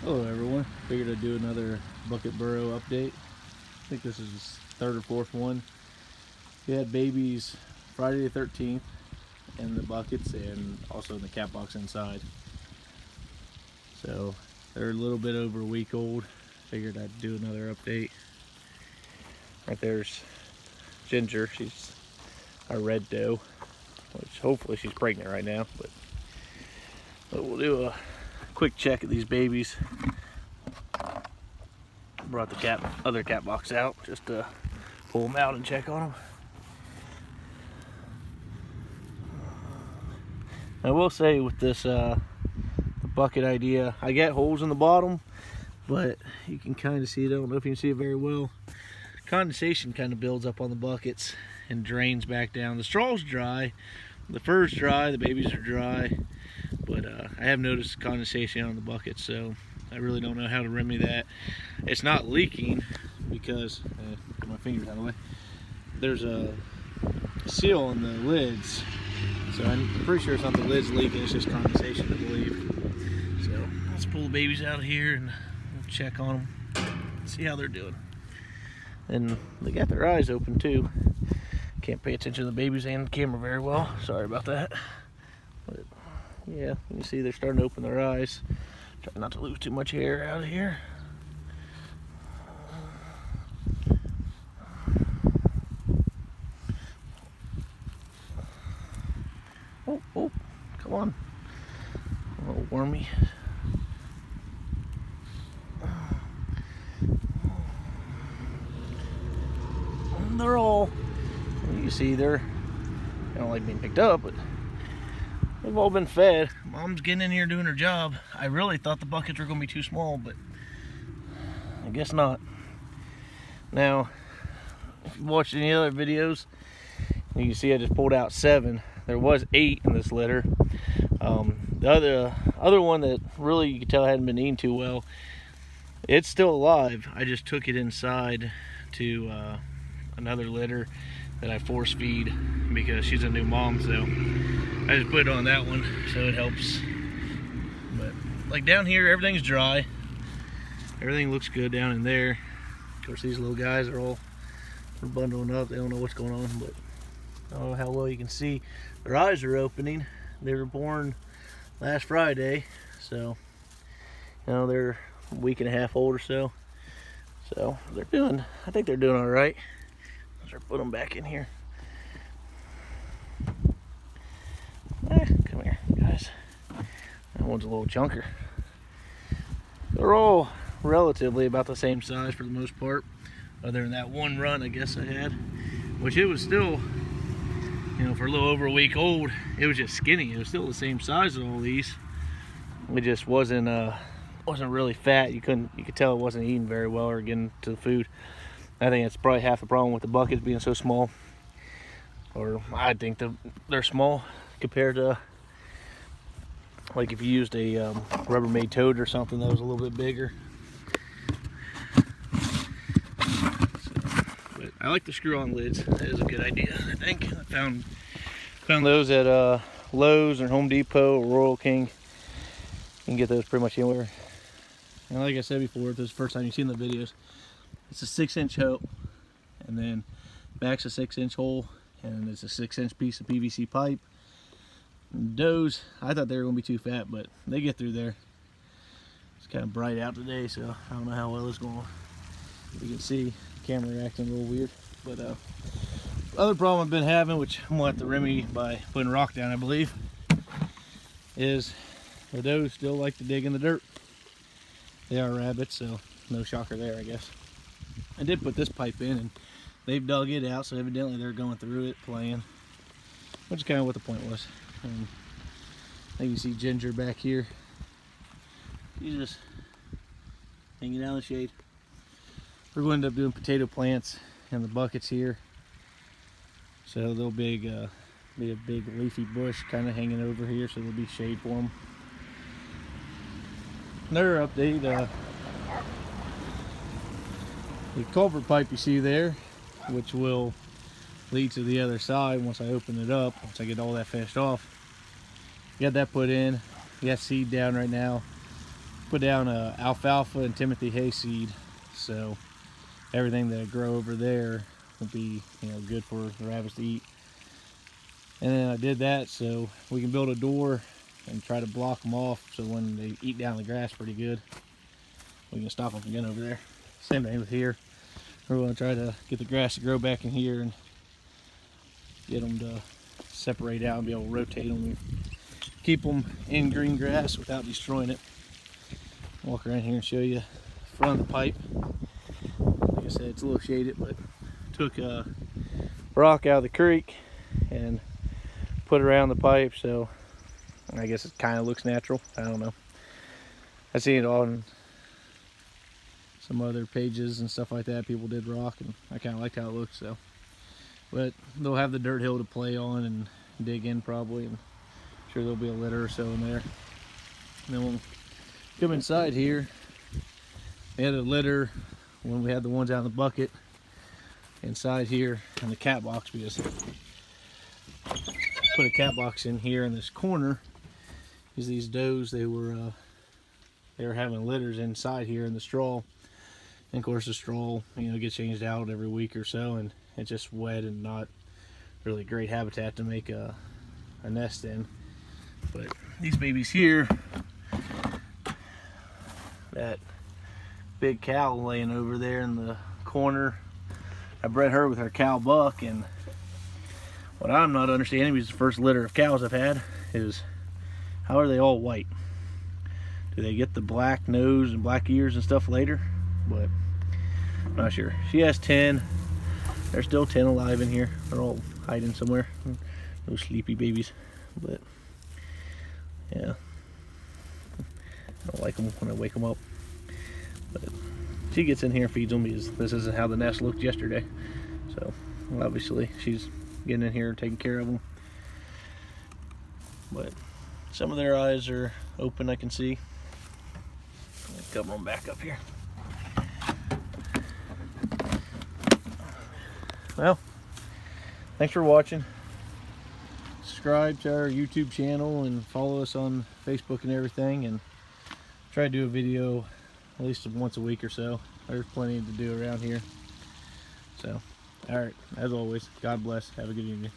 Hello everyone, figured I'd do another bucket burrow update. I think this is his third or fourth one. We had babies Friday the 13th in the buckets and also in the cat box inside. So they're a little bit over a week old. Figured I'd do another update. Right there's Ginger, she's our red doe, which hopefully she's pregnant right now, but we'll do a quick check at these babies. Brought the other cat box out just to pull them out and check on them. I will say with this the bucket idea, I get holes in the bottom, but you can kind of see it. I don't know if you can see it very well. Condensation kind of builds up on the buckets and drains back down. The straw's dry, the fur's dry, the babies are dry, but I have noticed condensation on the bucket, so I really don't know how to remedy that. It's not leaking because, put my fingers out of the way, there's a seal on the lids, so I'm pretty sure it's not the lids leaking, it's just condensation, I believe. So let's pull the babies out of here and we'll check on them, see how they're doing. And they got their eyes open too. Can't pay attention to the babies and the camera very well, sorry about that. But yeah, you can see they're starting to open their eyes. Try not to lose too much hair out of here. Oh, come on. A little wormy. And they're all, you can see they don't like being picked up, but they've all been fed. Mom's getting in here doing her job. I really thought the buckets were going to be too small, but I guess not. Now, if you watched any other videos, you can see I just pulled out 7. There was 8 in this litter. The other one that really you could tell hadn't been eating too well, it's still alive. I just took it inside to another litter that I force feed because she's a new mom, so I just put it on that one so it helps. But like down here, everything's dry. Everything looks good down in there. Of course, these little guys are all bundling up. They don't know what's going on, but I don't know how well you can see. Their eyes are opening. They were born last Friday, so you know they're a week and a half old or so. So they're doing, I think they're doing all right. I'll start putting them back in here. Come here, guys. That one's a little chunker. They're all relatively about the same size for the most part, other than that one run I guess I had, which it was still, you know, for a little over a week old, it was just skinny. It was still the same size as all these. It just wasn't really fat. You could tell it wasn't eating very well or getting to the food. I think that's probably half the problem with the buckets being so small. Or I think they're small compared to like if you used a Rubbermaid toad or something that was a little bit bigger. But I like the screw-on lids. That is a good idea, I think. I found those at Lowe's or Home Depot or Royal King. You can get those pretty much anywhere. And like I said before, if this is the first time you've seen the videos, it's a 6-inch hole, and then back's a 6-inch hole, and it's a 6-inch piece of PVC pipe. And does, I thought they were going to be too fat, but they get through there. It's kind of bright out today, so I don't know how well it's going. You can see the camera acting a little weird. But other problem I've been having, which I'm going to have to remedy by putting rock down, I believe, is the does still like to dig in the dirt. They are rabbits, so no shocker there, I guess. I did put this pipe in, and they've dug it out, so evidently they're going through it, playing, which is kind of what the point was. And you can see Ginger back here. He's just hanging out in the shade. We're going to end up doing potato plants in the buckets here, so they'll be a big leafy bush kind of hanging over here, so there'll be shade for them. Another update, the culvert pipe you see there, which will lead to the other side once I open it up, once I get all that finished off. Got that put in. Got seed down right now. put down alfalfa and Timothy hayseed, so everything that I grow over there will be, you know, good for the rabbits to eat. And then I did that so we can build a door and try to block them off, so when they eat down the grass pretty good, we can stop them from getting over there. Same thing with here. We're going to try to get the grass to grow back in here and get them to separate out and be able to rotate them and keep them in green grass without destroying it. Walk around here and show you the front of the pipe. Like I said, it's a little shaded, but took a rock out of the creek and put it around the pipe, so I guess it kind of looks natural. I don't know. I've seen it on some other pages and stuff like that. People did rock, and I kind of liked how it looked. So, but they'll have the dirt hill to play on and dig in probably, and I'm sure there'll be a litter or so in there. And then we'll come inside here. They had a litter when we had the ones out in the bucket inside here in the cat box. We just put a cat box in here in this corner. Is these does, they were having litters inside here in the straw, and of course the straw, you know, gets changed out every week or so, and it's just wet and not really great habitat to make a nest in. But these babies here, that big cow laying over there in the corner, I bred her with her cow buck, and what I'm not understanding, because the first litter of cows I've had, is how are they all white? Do they get the black nose and black ears and stuff later? But I'm not sure. She has 10. There's still 10 alive in here. They're all hiding somewhere. Those sleepy babies. But yeah, I don't like them when I wake them up. But she gets in here and feeds them, because this isn't how the nest looked yesterday. So obviously she's getting in here and taking care of them. But some of their eyes are open, I can see. Come on back up here. Well, thanks for watching. Subscribe to our YouTube channel and follow us on Facebook and everything, and try to do a video at least once a week or so. There's plenty to do around here. So, alright, as always, God bless. Have a good evening.